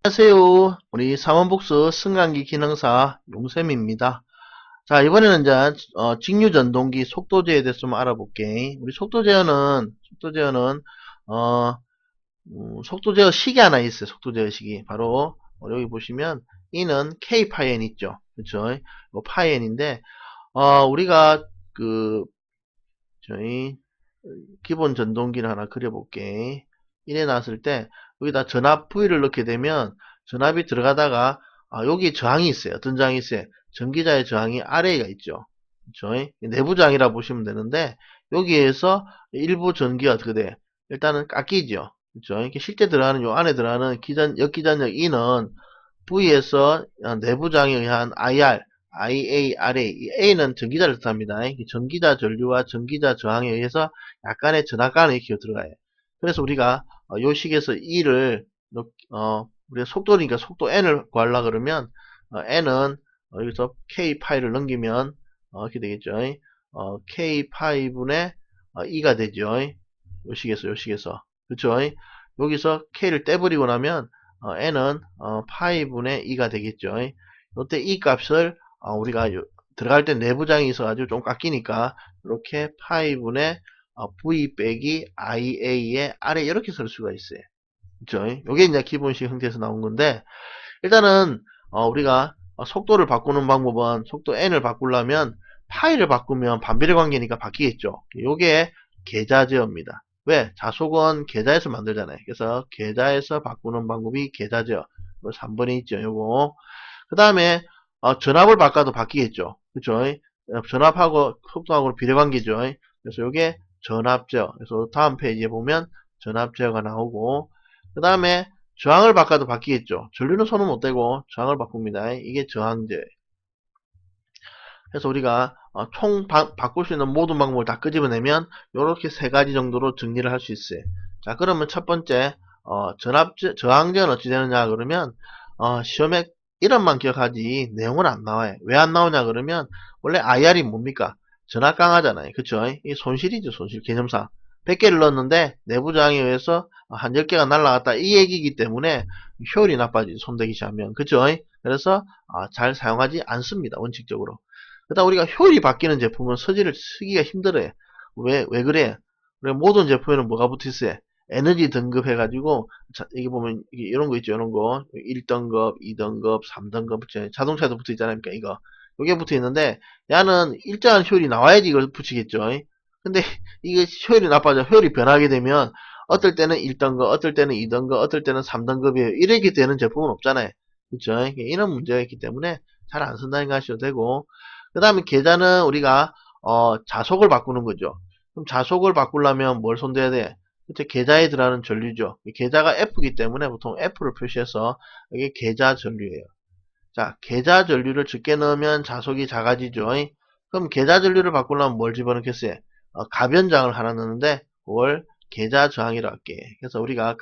안녕하세요. 우리 사원복수 승강기 기능사 용쌤입니다. 자, 이번에는 이제 직류 전동기 속도 제어에 대해서 좀 알아볼게. 우리 속도 제어는 어, 속도 제어 식이 하나 있어요. 속도 제어 식이 바로 여기 보시면 E는 K 파이엔 있죠. 그렇죠? 이 파이엔인데 우리가 그 저희 기본 전동기를 하나 그려볼게. 이래 놨을 때 여기다 전압 V를 넣게 되면 전압이 들어가다가 여기 저항이 있어요. 어떤 저항이 있어요? 전기자의 저항이 RA가 있죠. 그렇죠? 내부 저항이라 보시면 되는데 여기에서 일부 전기가 어떻게 돼? 일단은 깎이죠. 그렇죠? 이렇게 실제 들어가는 요 안에 들어가는 역기전력 E는 V에서 내부 저항에 의한 IR, IARA, 이 A는 전기자를 뜻합니다. 전기자 전류와 전기자 저항에 의해서 약간의 전압간의 기호 들어가요. 그래서 우리가 요 식에서 E를 우리가 속도니까 속도 N을 구하려 그러면 N은 여기서 K 파이를 넘기면 이렇게 되겠죠. K 파이 분의 E가 되죠. 요 식에서 그렇죠. 여기서 K를 떼버리고 나면 n은 파이 분의 2가 되겠죠. 이때 이 값을 우리가 들어갈 때 내부장이 있어가지고 좀 깎이니까 이렇게 파이 분의 v 빼기 ia의 아래 이렇게 쓸 수가 있어요. 그죠? 이게 이제 기본식 형태에서 나온 건데 일단은 우리가 속도를 바꾸는 방법은 속도 n을 바꾸려면 파이를 바꾸면 반비례 관계니까 바뀌겠죠. 이게 계좌제어입니다. 왜? 자속은 계좌에서 만들잖아요. 그래서 계좌에서 바꾸는 방법이 계좌제어. 3번에 있죠. 요거. 그 다음에 전압을 바꿔도 바뀌겠죠. 그쵸? 전압하고 속도하고 비례관계죠. 그래서 요게 전압제어. 그래서 다음 페이지에 보면 전압제어가 나오고 그 다음에 저항을 바꿔도 바뀌겠죠. 전류는 손은 못 대고 저항을 바꿉니다. 이게 저항제. 그래서 우리가 총 바꿀 수 있는 모든 방법을 다 끄집어내면 이렇게 세 가지 정도로 정리를 할 수 있어요. 자, 그러면 첫 번째 저항제는 어찌 되느냐 그러면 시험에 이름만 기억하지 내용은 안 나와요. 왜 안 나오냐 그러면 원래 IR이 뭡니까? 전압 강하잖아요. 그쵸? 이 손실이죠. 손실 개념상. 100개를 넣었는데 내부 저항에 의해서 한 10개가 날라갔다 이 얘기이기 때문에 효율이 나빠지죠. 손대기 시작하면. 그쵸? 그래서 잘 사용하지 않습니다. 원칙적으로. 그다음 우리가 효율이 바뀌는 제품은 서지를 쓰기가 힘들어요. 왜 그래? 우리 모든 제품에는 뭐가 붙어 있어요? 에너지 등급 해가지고, 이게 보면, 이런 거 있죠, 이런 거. 1등급, 2등급, 3등급, 자동차에도 붙어 있잖아요, 이거. 요게 붙어 있는데, 야는 일정한 효율이 나와야지 이걸 붙이겠죠. 근데, 이게 효율이 나빠져. 효율이 변하게 되면, 어떨 때는 1등급, 어떨 때는 2등급, 어떨 때는 3등급이에요. 이렇게 되는 제품은 없잖아요. 그쵸? 이런 문제가 있기 때문에 잘 안 쓴다는 거 하셔도 되고, 그 다음에 계좌는 우리가 자속을 바꾸는 거죠. 그럼 자속을 바꾸려면 뭘 손대야 돼? 그때 계좌에 들어가는 전류죠. 계좌가 F이기 때문에 보통 F를 표시해서 이게 계좌 전류예요. 자, 계좌 전류를 적게 넣으면 자속이 작아지죠. 그럼 계좌 전류를 바꾸려면 뭘 집어넣겠어요? 가변장을 하나 넣는데 그걸 계좌 저항이라고 할게. 그래서 우리가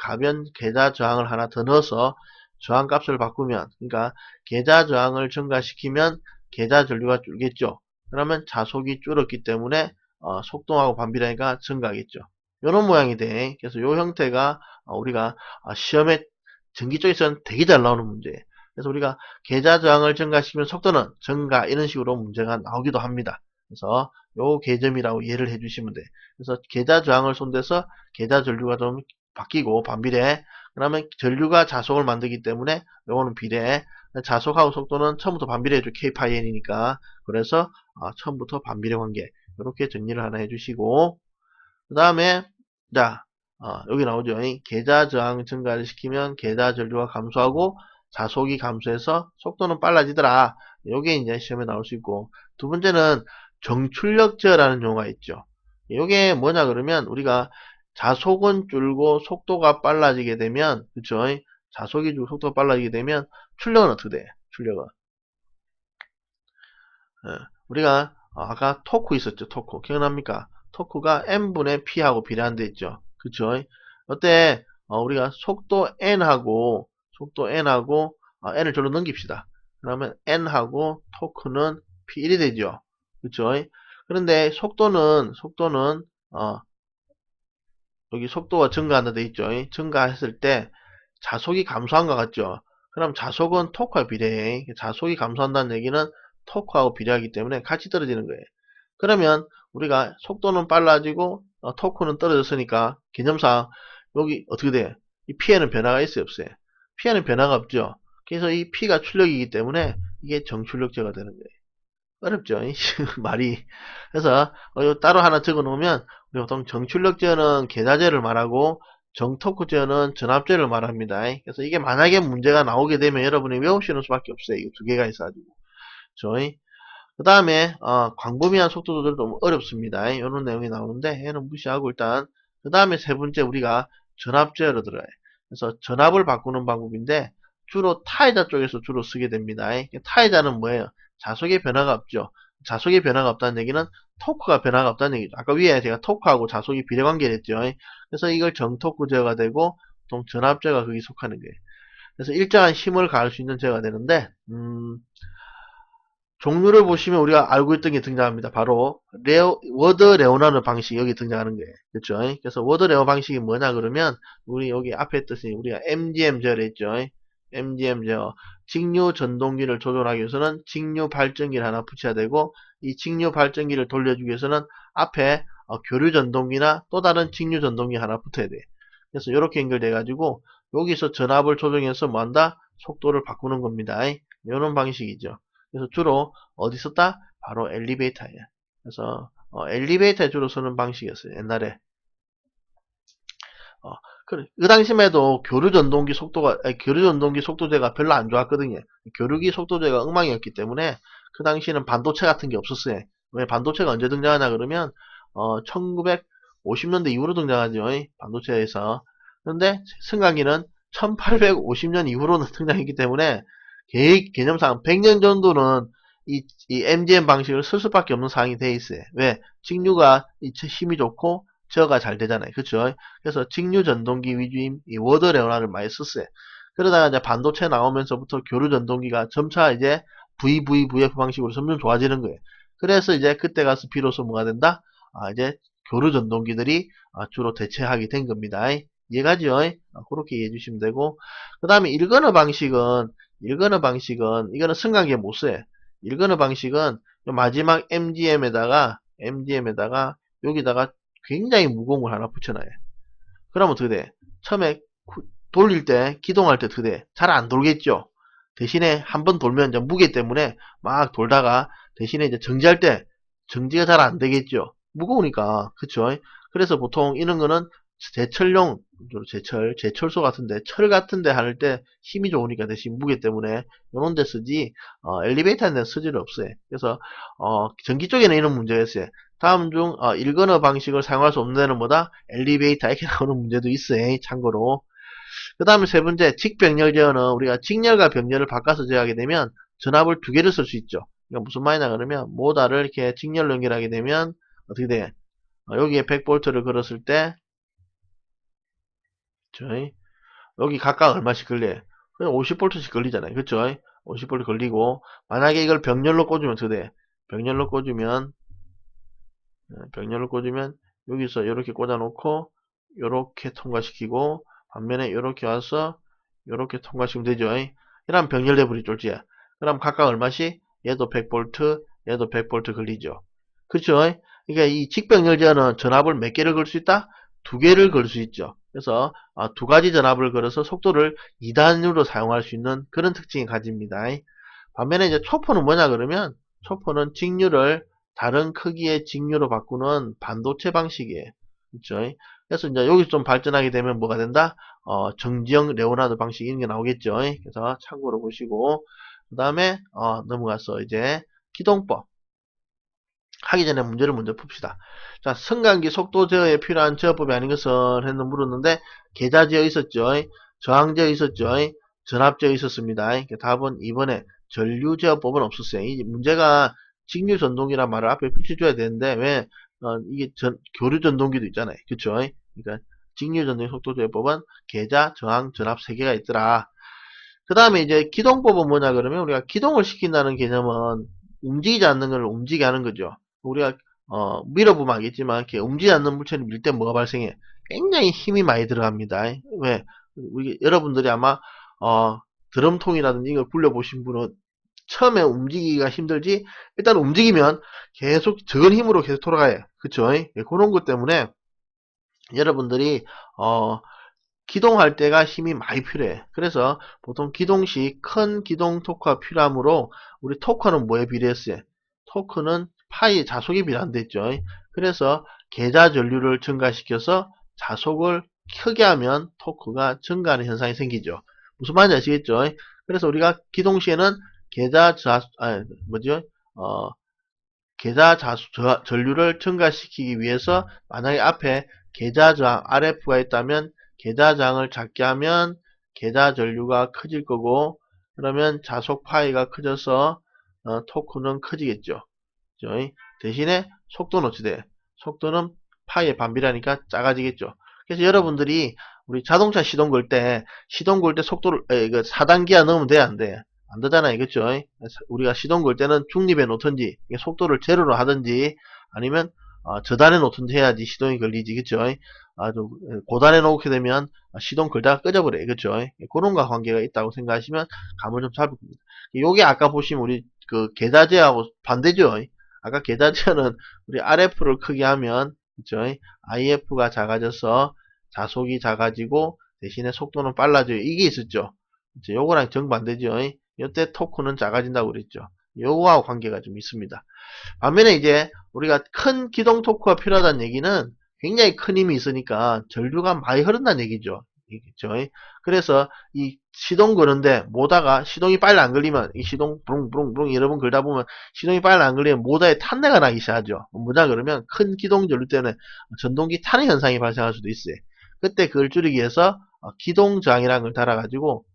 계좌 저항을 하나 더 넣어서 저항 값을 바꾸면 그러니까 계좌 저항을 증가시키면 계좌 전류가 줄겠죠. 그러면 자속이 줄었기 때문에 속동하고 반비례가 증가하겠죠. 이런 모양이 돼. 그래서 이 형태가 우리가 시험에 전기 쪽에서는 되게 잘 나오는 문제예요. 그래서 우리가 계좌 저항을 증가시키면 속도는 증가 이런 식으로 문제가 나오기도 합니다. 그래서 요 개점이라고 이해를 해주시면 돼. 그래서 계좌 저항을 손대서 계좌 전류가 좀 바뀌고 반비례. 그러면 전류가 자속을 만들기 때문에 요거는 비례. 자속하고 속도는 처음부터 반비례해줘. K파이N이니까. 그래서 처음부터 반비례 관계. 이렇게 정리를 하나 해주시고 그 다음에 자 여기 나오죠. 계좌 저항 증가를 시키면 계좌 전류가 감소하고 자속이 감소해서 속도는 빨라지더라. 요게 이제 시험에 나올 수 있고 두 번째는 정출력 제어라는 용어가 있죠. 요게 뭐냐 그러면 우리가 자속은 줄고 속도가 빨라지게 되면 그쵸? 자속이 줄고 속도가 빨라지게 되면 출력은 어떻게 돼? 출력은 우리가 아까 토크 있었죠. 토크 기억납니까? 토크가 n분의 p하고 비례한 데 있죠. 그쵸? 어때 우리가 속도 n하고 n을 절로 넘깁시다. 그러면 n하고 토크는 p1이 되죠. 그쵸? 그런데 속도는 여기 속도가 증가한다 돼 있죠. 증가했을 때 자속이 감소한 것 같죠. 그럼 자속은 토크와 비례해. 자속이 감소한다는 얘기는 토크하고 비례하기 때문에 같이 떨어지는 거예요. 그러면 우리가 속도는 빨라지고 토크는 떨어졌으니까 개념상 여기 어떻게 돼? 이 P에는 변화가 있어요, 없어요? P에는 변화가 없죠. 그래서 이 P가 출력이기 때문에 이게 정출력제가 되는 거예요. 어렵죠? 이 말이. 그래서 이거 따로 하나 적어 놓으면 우리 보통 정출력제어는 계좌제를 말하고 정토크제어는 전압제를 말합니다. 그래서 이게 만약에 문제가 나오게 되면 여러분이 외우시는 수밖에 없어요. 이 두 개가 있어가지고. 그 다음에 광범위한 속도 조절 좀 어렵습니다. 이런 내용이 나오는데 얘는 무시하고 일단 그 다음에 세 번째 우리가 전압제어로 들어가요. 그래서 전압을 바꾸는 방법인데 주로 타이자 쪽에서 주로 쓰게 됩니다. 타이자는 뭐예요? 자속의 변화가 없죠. 자속의 변화가 없다는 얘기는 토크가 변화가 없다는 얘기죠. 아까 위에 제가 토크하고 자속이 비례관계를 했죠. 그래서 이걸 정토크 제어가 되고 보통 전압제어가 거기 속하는 거예요. 그래서 일정한 힘을 가할 수 있는 제어가 되는데 종류를 보시면 우리가 알고 있던 게 등장합니다. 바로 워드 레오나르 방식 여기 등장하는 거예요. 그렇죠? 그래서 워드 레오 방식이 뭐냐 그러면 우리 여기 앞에 했듯이 우리가 MGM 제어를 했죠. MGM 제어 직류 전동기를 조절하기 위해서는 직류 발전기를 하나 붙여야 되고 이 직류 발전기를 돌려주기 위해서는 앞에 교류 전동기나 또 다른 직류 전동기 하나 붙어야 돼. 그래서 이렇게 연결돼 가지고 여기서 전압을 조정해서 뭐한다? 속도를 바꾸는 겁니다. 이런 방식이죠. 그래서 주로 어디 썼다? 바로 엘리베이터예요. 그래서 엘리베이터에 주로 쓰는 방식이었어요. 옛날에. 그 당시만 해도 교류전동기 속도가 교류전동기 속도제가 별로 안 좋았거든요. 교류기 속도제가 엉망이었기 때문에 그 당시에는 반도체 같은 게 없었어요. 왜 반도체가 언제 등장하냐 그러면 1950년대 이후로 등장하죠. 반도체에서. 그런데 승강기는 1850년 이후로 등장했기 때문에 개념상 100년 정도는 이 MGM 방식을 쓸 수밖에 없는 상황이 돼 있어요. 왜? 직류가 힘이 좋고 제어가 잘 되잖아요. 그렇죠? 그래서 직류 전동기 위주인 이 워드 레오나를 많이 썼어요. 그러다가 이제 반도체 나오면서부터 교류 전동기가 점차 이제 VVVF 방식으로 점점 좋아지는 거예요. 그래서 이제 그때 가서 비로소 뭐가 된다? 이제 교류 전동기들이 주로 대체하게 된 겁니다. 이해가죠? 그렇게 이해해 주시면 되고 그 다음에 일건어 방식은 이거는 승강기에 못 써요. 일건어 방식은 마지막 MGM에다가 여기다가 굉장히 무거운 걸 하나 붙여놔요. 그러면 어떻게 돼? 처음에 돌릴 때, 기동할 때 어떻게 돼? 잘 안 돌겠죠? 대신에 한 번 돌면 이제 무게 때문에 막 돌다가 대신에 이제 정지할 때 정지가 잘 안 되겠죠? 무거우니까. 그쵸? 그래서 보통 이런 거는 제철용, 제철소 같은데, 철 같은데 할 때 힘이 좋으니까 대신 무게 때문에 이런 데 쓰지, 엘리베이터는 데 쓰지를 없어요. 그래서, 전기 쪽에는 이런 문제가 있어요. 다음 중, 일건어 방식을 사용할 수 없는 데는 뭐다? 엘리베이터, 이렇게 나오는 문제도 있어요. 참고로. 그 다음에 세 번째, 직병렬 제어는 우리가 직렬과 병렬을 바꿔서 제어하게 되면 전압을 두 개를 쓸 수 있죠. 그러니까 무슨 말이냐 그러면, 모다를 이렇게 직렬로 연결하게 되면, 어떻게 돼? 여기에 100V를 걸었을 때, 저희 여기 각각 얼마씩 걸려요? 그냥 50V씩 걸리잖아요. 그쵸? 50V 걸리고 만약에 이걸 병렬로 꽂으면 어떻게 돼? 병렬로 꽂으면 여기서 이렇게 꽂아 놓고 이렇게 통과시키고 반면에 이렇게 와서 이렇게 통과시키면 되죠. 이러면 병렬돼 버리죠. 그럼 각각 얼마씩? 얘도 100V, 얘도 100V 걸리죠. 그쵸? 그러니까 이 직병렬 제어는 전압을 몇 개를 걸 수 있다? 두 개를 걸 수 있죠. 그래서 두 가지 전압을 걸어서 속도를 2단으로 사용할 수 있는 그런 특징이 가집니다. 반면에 이제 초포는 뭐냐 그러면 초포는 직류를 다른 크기의 직류로 바꾸는 반도체 방식이에요. 그렇죠? 그래서 이제 여기 좀 발전하게 되면 뭐가 된다? 정지형 레오나르도 방식 이런 게 나오겠죠. 그래서 참고로 보시고 그 다음에 넘어가서 이제 기동법 하기 전에 문제를 먼저 풉시다. 자, 승강기 속도 제어에 필요한 제어법이 아닌 것은 했는 물었는데 계좌 제어 있었죠. 저항 제어 있었죠. 전압 제어 있었습니다. 답은 2번에 전류 제어법은 없었어요. 이 문제가 직류 전동기란 말을 앞에 붙여줘야 되는데 왜 이게 교류 전동기도 있잖아요. 그쵸? 그러니까 직류 전동기 속도 제어법은 계좌, 저항, 전압 3개가 있더라. 그 다음에 이제 기동법은 뭐냐 그러면 우리가 기동을 시킨다는 개념은 움직이지 않는 걸 움직이게 하는 거죠. 우리가 밀어보면 알겠지만 이렇게 움직이지 않는 물체를 밀 때 뭐가 발생해? 굉장히 힘이 많이 들어갑니다. 왜? 여러분들이 아마 드럼통이라든지 이걸 굴려보신 분은 처음에 움직이기가 힘들지, 일단 움직이면 계속 적은 힘으로 계속 돌아가요. 그쵸? 예, 그런 것 때문에 여러분들이 기동할 때가 힘이 많이 필요해. 그래서 보통 기동 시 큰 기동 토크가 필요하므로 우리 토크는 뭐에 비례했어요? 토크는 파이 자속에 비례한다 했죠. 그래서 계좌 전류를 증가시켜서 자속을 크게 하면 토크가 증가하는 현상이 생기죠. 무슨 말인지 아시겠죠? 그래서 우리가 기동 시에는 계좌 뭐죠? 계좌 전류를 증가시키기 위해서 만약에 앞에 계좌 저항 RF가 있다면 계좌 저항을 작게 하면 계좌 전류가 커질 거고, 그러면 자속 파이가 커져서 토크는 커지겠죠. 그죠? 대신에 속도는 어찌 돼? 속도는 파이의 반비례니까 작아지겠죠. 그래서 여러분들이 우리 자동차 시동 걸 때 속도를 4단기야 넣으면 돼, 안 돼? 안 되잖아요. 그쵸? 우리가 시동 걸 때는 중립에 놓든지 속도를 제로로 하든지 아니면 저단에 놓든지 해야지 시동이 걸리지. 그쵸? 아주 고단에 놓게 되면 시동 걸다가 꺼져버려요. 그쵸? 그런 거 관계가 있다고 생각하시면 감을 좀 잡을 겁니다. 요게 아까 보시면 우리 그 계좌제하고 반대죠. 아까 계좌제는 우리 RF를 크게 하면 그쵸? IF가 작아져서 자속이 작아지고 대신에 속도는 빨라져요. 이게 있었죠. 요거랑 정반대죠. 이때 토크는 작아진다고 그랬죠. 요거하고 관계가 좀 있습니다. 반면에 이제 우리가 큰 기동 토크가 필요하다는 얘기는 굉장히 큰 힘이 있으니까 전류가 많이 흐른다는 얘기죠. 그렇죠? 그래서 이 시동 거는데 모다가 시동이 빨리 안 걸리면 이 시동 부릉부릉부릉 여러 번 걸다 보면 시동이 빨리 안 걸리면 모다에 탄내가 나기 시작하죠. 뭐냐 그러면 큰 기동 전류 때문에 전동기 탄의 현상이 발생할 수도 있어요. 그때 그걸 줄이기 위해서 기동 저항이라는 걸 달아가지고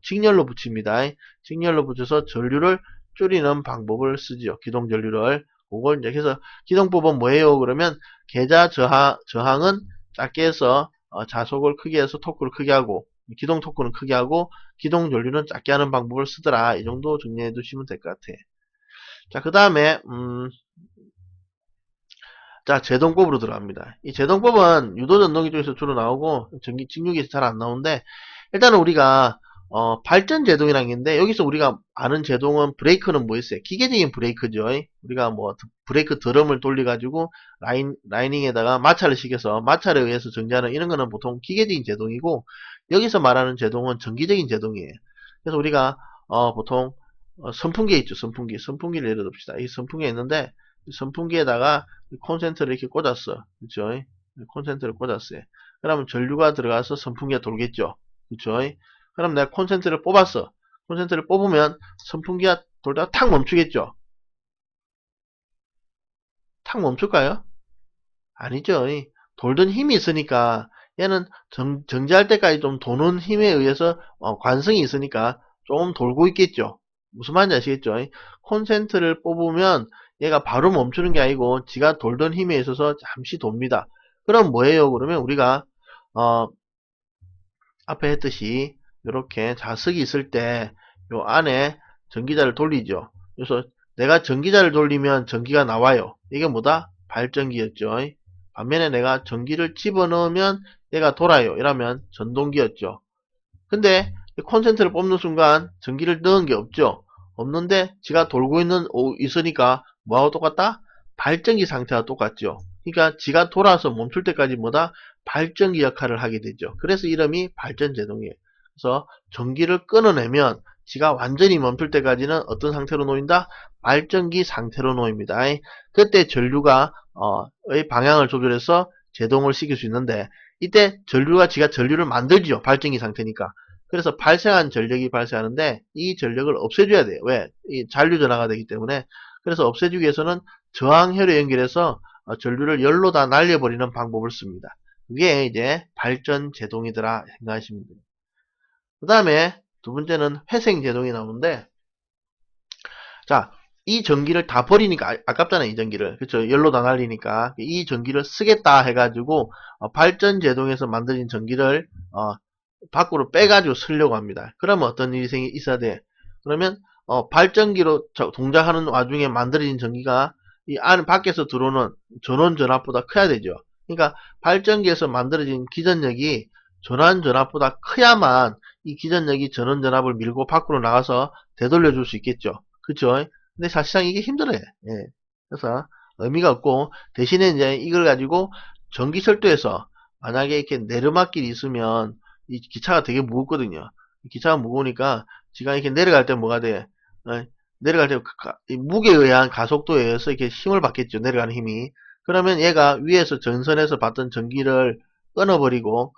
직렬로 붙입니다. 직렬로 붙여서 전류를 줄이는 방법을 쓰죠. 기동 전류를. 그걸 이제 해서 기동법은 뭐예요? 그러면 계좌 저항은 작게 해서 자속을 크게 해서 토크를 크게 하고 기동 토크는 크게 하고 기동 전류는 작게 하는 방법을 쓰더라. 이 정도 정리해 두시면 될 것 같아. 자, 그 다음에 자, 제동법으로 들어갑니다. 이 제동법은 유도전동기 쪽에서 주로 나오고 직류기에서 잘 안 나오는데, 일단은 우리가 발전 제동이라는 게 있는데, 여기서 우리가 아는 제동은 브레이크는 뭐 있어요? 기계적인 브레이크죠. 우리가 뭐 브레이크 드럼을 돌려가지고 라이닝에다가 마찰을 시켜서 마찰에 의해서 정지하는 이런 거는 보통 기계적인 제동이고, 여기서 말하는 제동은 전기적인 제동이에요. 그래서 우리가 보통 선풍기 있죠. 선풍기를 예를 듭시다. 이 선풍기가 있는데 선풍기에다가 콘센트를 이렇게 꽂았어. 그쵸? 콘센트를 꽂았어요. 그러면 전류가 들어가서 선풍기가 돌겠죠. 그쵸? 그럼 내가 콘센트를 뽑았어. 콘센트를 뽑으면 선풍기가 돌다가 탁 멈추겠죠. 탁 멈출까요? 아니죠. 돌던 힘이 있으니까 얘는 정지할 때까지 좀 도는 힘에 의해서 관성이 있으니까 좀 돌고 있겠죠. 무슨 말인지 아시겠죠? 콘센트를 뽑으면 얘가 바로 멈추는 게 아니고 지가 돌던 힘에 있어서 잠시 돕니다. 그럼 뭐예요? 그러면 우리가 앞에 했듯이 이렇게 자석이 있을 때 요 안에 전기자를 돌리죠. 그래서 내가 전기자를 돌리면 전기가 나와요. 이게 뭐다? 발전기였죠. 반면에 내가 전기를 집어넣으면 얘가 돌아요. 이러면 전동기였죠. 근데 콘센트를 뽑는 순간 전기를 넣은 게 없죠. 없는데 지가 돌고 있으니까 뭐하고 똑같다? 발전기 상태와 똑같죠. 그러니까 지가 돌아서 멈출 때까지 뭐다? 발전기 역할을 하게 되죠. 그래서 이름이 발전제동이에요. 그래서 전기를 끊어내면 지가 완전히 멈출 때까지는 어떤 상태로 놓인다? 발전기 상태로 놓입니다. 그때 전류가 의 방향을 조절해서 제동을 시킬 수 있는데, 이때 전류가 지가 전류를 만들죠. 발전기 상태니까. 그래서 발생한 전력이 발생하는데 이 전력을 없애줘야 돼요. 왜? 이 잔류전화가 되기 때문에. 그래서 없애주기 위해서는 저항혈에 연결해서 전류를 열로 다 날려버리는 방법을 씁니다. 그게 이제 발전 제동이더라 생각하시면 돼요. 그 다음에 두 번째는 회생 제동이 나오는데, 자, 이 전기를 다 버리니까 아깝잖아요. 이 전기를. 그쵸? 열로 다 날리니까 이 전기를 쓰겠다 해가지고 발전 제동에서 만들어진 전기를 밖으로 빼가지고 쓰려고 합니다. 그러면 어떤 일이 있어야 돼? 그러면 발전기로 동작하는 와중에 만들어진 전기가 이 안 밖에서 들어오는 전원 전압보다 커야 되죠. 그러니까 발전기에서 만들어진 기전력이 전원 전압보다 커야만 이 기전력이 전원 전압을 밀고 밖으로 나가서 되돌려 줄 수 있겠죠. 그쵸? 근데 사실상 이게 힘들어요. 예. 그래서 의미가 없고, 대신에 이제 이걸 가지고 전기철도에서 만약에 이렇게 내리막길이 있으면 이 기차가 되게 무겁거든요. 기차가 무거우니까 지가 이렇게 내려갈 때 뭐가 돼? 어, 내려갈 때 이 무게에 의한 가속도에 의해서 이렇게 힘을 받겠죠. 내려가는 힘이. 그러면 얘가 위에서 전선에서 받던 전기를 끊어버리고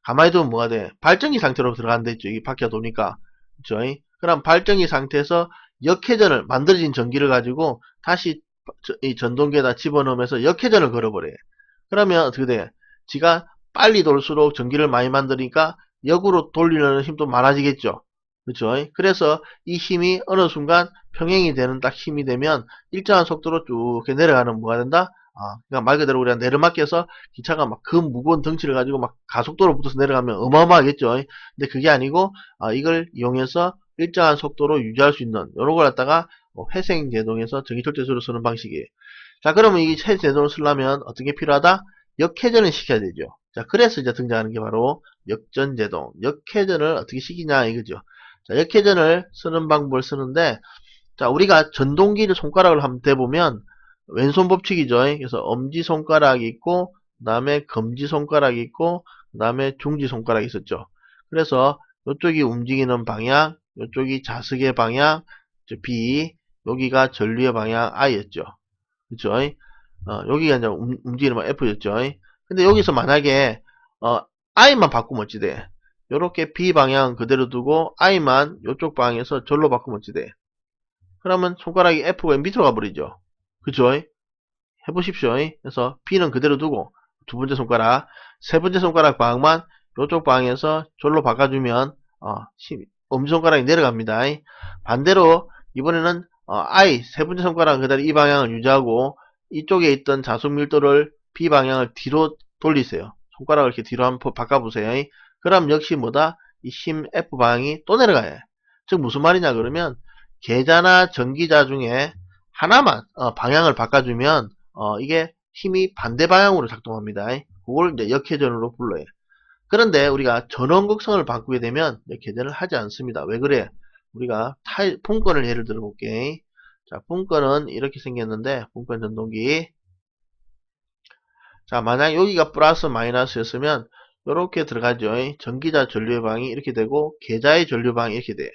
가만히 두면 뭐가 돼? 발전기 상태로 들어간다 했죠. 이 바퀴가 도니까. 그쵸? 그럼 발전기 상태에서 역회전을 만들어진 전기를 가지고 다시 이 전동기에다 집어넣으면서 역회전을 걸어버려요. 그러면 어떻게 돼? 지가 빨리 돌수록 전기를 많이 만드니까 역으로 돌리는 힘도 많아지겠죠. 그렇죠? 그래서 이 힘이 어느 순간 평행이 되는 딱 힘이 되면 일정한 속도로 쭉 내려가는 뭐가 된다? 그러니까 말 그대로 우리가 내리막길에서 기차가 막 그 무거운 덩치를 가지고 막 가속도로 붙어서 내려가면 어마어마하겠죠. 근데 그게 아니고 이걸 이용해서 일정한 속도로 유지할 수 있는 이런 걸 갖다가 회생제동에서 전기철도에서 쓰는 방식이에요. 자, 그러면 이 회생제동을 쓰려면 어떤 게 필요하다? 역회전을 시켜야 되죠. 자, 그래서 이제 등장하는 게 바로 역전제동. 역회전을 어떻게 시키냐 이거죠. 자, 역회전을 쓰는 방법을 쓰는데, 자, 우리가 전동기를 손가락을 한번 대보면 왼손 법칙이죠. 그래서 엄지손가락이 있고, 그 다음에 검지손가락이 있고, 그 다음에 중지손가락이 있었죠. 그래서 이쪽이 움직이는 방향, 이쪽이 자석의 방향, B, 여기가 전류의 방향 I였죠. 그쵸? 여기가 이제 움직이는 방 F였죠. 근데 여기서 만약에 I만 바꾸면 어찌 돼? 요렇게 B 방향 그대로 두고 I만 요쪽 방향에서 절로 바꾸면 어찌 돼? 그러면 손가락이 F가 밑으로 가버리죠. 그쵸? 해보십시오. 그래서 B는 그대로 두고 두 번째 손가락, 세 번째 손가락 방향만 요쪽 방향에서 절로 바꿔주면 엄지손가락이 내려갑니다. 반대로 이번에는 I 세 번째 손가락은 그대로 이 방향을 유지하고 이쪽에 있던 자속 밀도를 B 방향을 뒤로 돌리세요. 손가락을 이렇게 뒤로 한번 바꿔보세요. 그럼 역시 뭐다? 이 힘 F 방향이 또 내려가요. 즉 무슨 말이냐 그러면 계자나 전기자 중에 하나만 방향을 바꿔주면 이게 힘이 반대 방향으로 작동합니다. 그걸 이제 역회전으로 불러요. 그런데 우리가 전원극성을 바꾸게 되면 역회전을 하지 않습니다. 왜 그래? 우리가 분권을 예를 들어 볼게. 자, 분권은 이렇게 생겼는데 분권 전동기. 자, 만약 여기가 플러스 마이너스였으면 이렇게 들어가죠. 전기자 전류의 방이 이렇게 되고 계자의 전류 방이 이렇게 돼.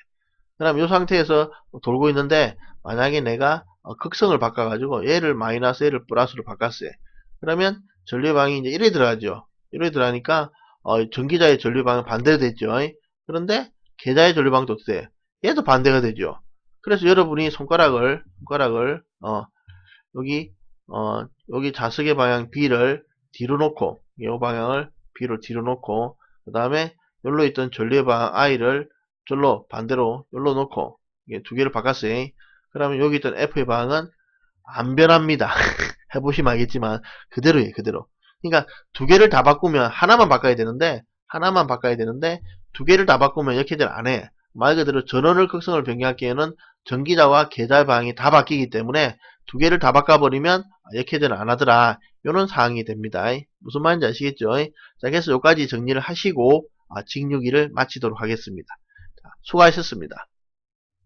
그럼 이 상태에서 돌고 있는데 만약에 내가 극성을 바꿔가지고 얘를 마이너스 얘를 플러스로 바꿨어요. 그러면 전류의 방이 이제 이래 들어가죠. 이래 들어가니까 전기자의 전류 방은 반대로 됐죠. 그런데 계자의 전류 방도 어떻게 돼? 얘도 반대가 되죠. 그래서 여러분이 손가락을 여기 여기 자석의 방향 B를 뒤로 놓고 이 방향을 B로 뒤로 놓고 그 다음에 여기로 있던 전류의 방향 I를 절로 반대로 여기로 놓고 이게 두 개를 바꿨어요. 그러면 여기 있던 F의 방향은 안 변합니다. 해보시면 알겠지만 그대로예요. 그대로. 그러니까 두 개를 다 바꾸면 하나만 바꿔야 되는데 두 개를 다 바꾸면 역회전 안 해. 말 그대로 전원을 극성을 변경할 경우에는 전기자와 계자 방향이 다 바뀌기 때문에 두 개를 다 바꿔버리면 역회전을 안 하더라. 이런 사항이 됩니다. 무슨 말인지 아시겠죠? 자, 그래서 여기까지 정리를 하시고 직육일을 마치도록 하겠습니다. 자, 수고하셨습니다.